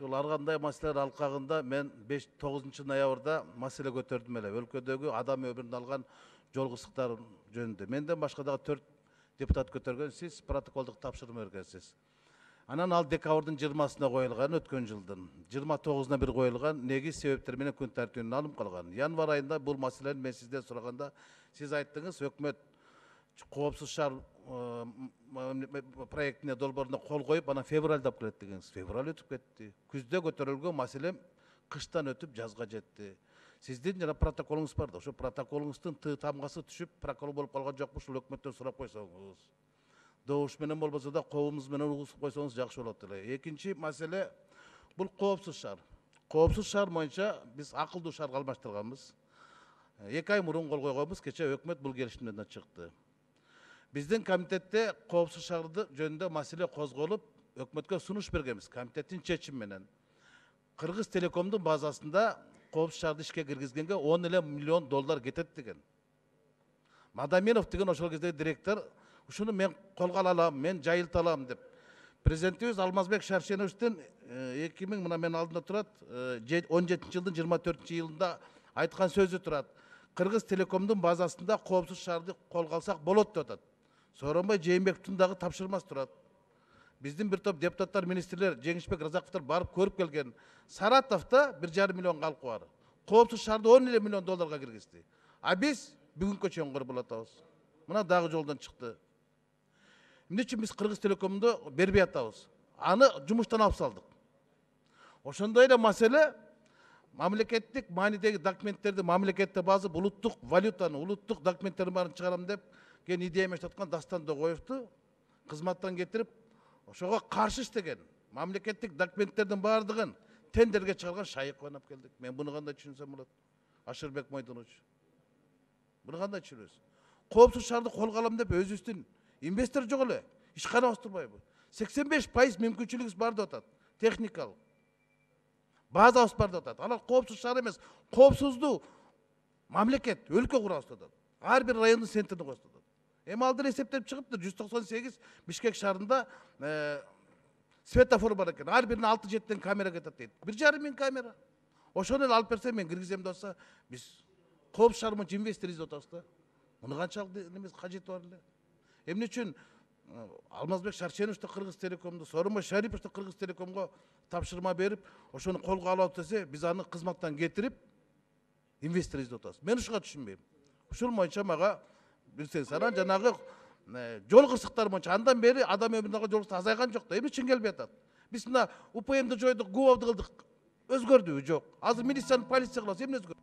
ушул ар кандай маселелер алкагында мен 9 ноябрда маселе көтөрдүм эле. Өлкөдөгү адам өмүрүн алган жол кырсыктары жөнүндө. Менден башка дагы 4 депутат көтөргөн, сиз протоколдук тапшырма бергенсиз. Анан ал декабрдын 20-сына коюлган, өткөн жылдын 29-на бир коюлган, негиз себептер менен күн тартибинен алынып калган. Январь айында бул маселени мен сизден сураганда, сиз айттыңыз, өкмөт коопсуз шаар проектине долбооруна кол коюп, анан февралда алып келет дегенсиз. Февраль өтүп кетти. Күздө көтөрүлгөн маселе кыштан өтүп жазга жетти. Сиздин жана протоколуңуз бар да, ошо протоколуңуздун тамгасы түшүп, прокурор болуп калган жокпу, ушул өкмөттөн сурап койсоңуз. Добуш менен болбосо да коомуз менен угушуп койсоңуз жакшы болот эле. Экинчи маселе бул коопсуз шаар. Коопсуз шаар боюнча биз акылдуу шаарга алмаштырганбыз. 2 ай мурун кол койгонбуз, кече өкмөт бул келишимден чыкты. Биздин комитетте коопсуз шаарды жөнүндө маселе козголуп, өкмөткө сунуш бергенбиз комитеттин чечими менен. Кыргыз Телекомдун базасында коопсуз шаарды ишке киргизгенге 10 миллион доллар кетет деген. Мадаминов деген ошол кезде директор, ушуну мен колго алам, мен жайылта алам деп. Президентибиз Алмазбек Шаршеновичтин 2000 мына мен алдымда турат, 17 жылдын 24-июлунда айткан сөзү турат. Кыргыз Телекомдун базасында коопсуз шаарды колго алсак болот деп атат. Сооронбай Жээнбековдун дагы тапшырмасы турат. Биздин бир топ депутаттар, министрлер, Жеңишбек Разаковдор барып көрүп келген. Саратовда 1,5 миллион калкы бар. Коопсуз шаарды 10 миллион долларга киргизди. А биз бүгүнкү чейин көрүп атабыз. Мына дагы жолдон чыкты. Эмне үчүн биз Кыргыз Телекомду бербей атабыз? Аны жумуштан алып салдык. Ошондой эле маселе мамлекеттик маанидеги документтерди мамлекетте базып, улуттук валютаны, улуттук документтердин баарын чыгарам деп кен идея эместеп аткан Дастан Догоевду кызматтан кетирип, ошого каршы иштеген мамлекеттик документтердин баардыгын тендерге чыгарган Шайыкованы алып келдик. Мен буну кандай түшүнсөм болот? Ашырбек Мойдонович. Буну кандай түшүнөсүз? Коопсуз шаарды колго алам деп өзүбүздүн инвестор жок эле. Ишканабыз турбайбы? 85% мүмкүнчүлүгүбүз бар деп атат. Техникалык. Базабыз бар деп атат. Алар коопсуз шаар эмес, коопсуздуу мамлекет, өлкө курабыз деп атат. Ар бир райондун центрине коебуз деп атат. Эми алдыр эсептеп чыгыптыр, 198 Бишкек шаарында светофор бар экен. Ар бирине 6-7 камера кетет дейт. 1,5 миң камера. Ошону эле алып берсе мен киргизем деп атса, биз коопсуз шаар боюнча инвестор издеп атабыз да. Муну канчалык немес кажети бар эле. Эмне үчүн Алмазбек Шаршенович Кыргыз Телекомду, Сооронбай Шарипов Кыргыз Телекомго тапшырма берип, ошону колго алып десе, биз аны кызматтан кетирип, инвестор издеп атабыз. Мен ушуга түшүнбөйм. Ушул боюнча мага билсеңиз, анан жанагы жол кырсыктары боюнча андан бери адам өмүрүндөгү жол кырсык азайган жок да. Эмне үчүн келбей атат? Биз мына УПМди жойдук, ГУАВды кылдык. Өзгөрдүбү? Жок. Азыр милицияны полиция кылабыз, эмне өзгөрдү?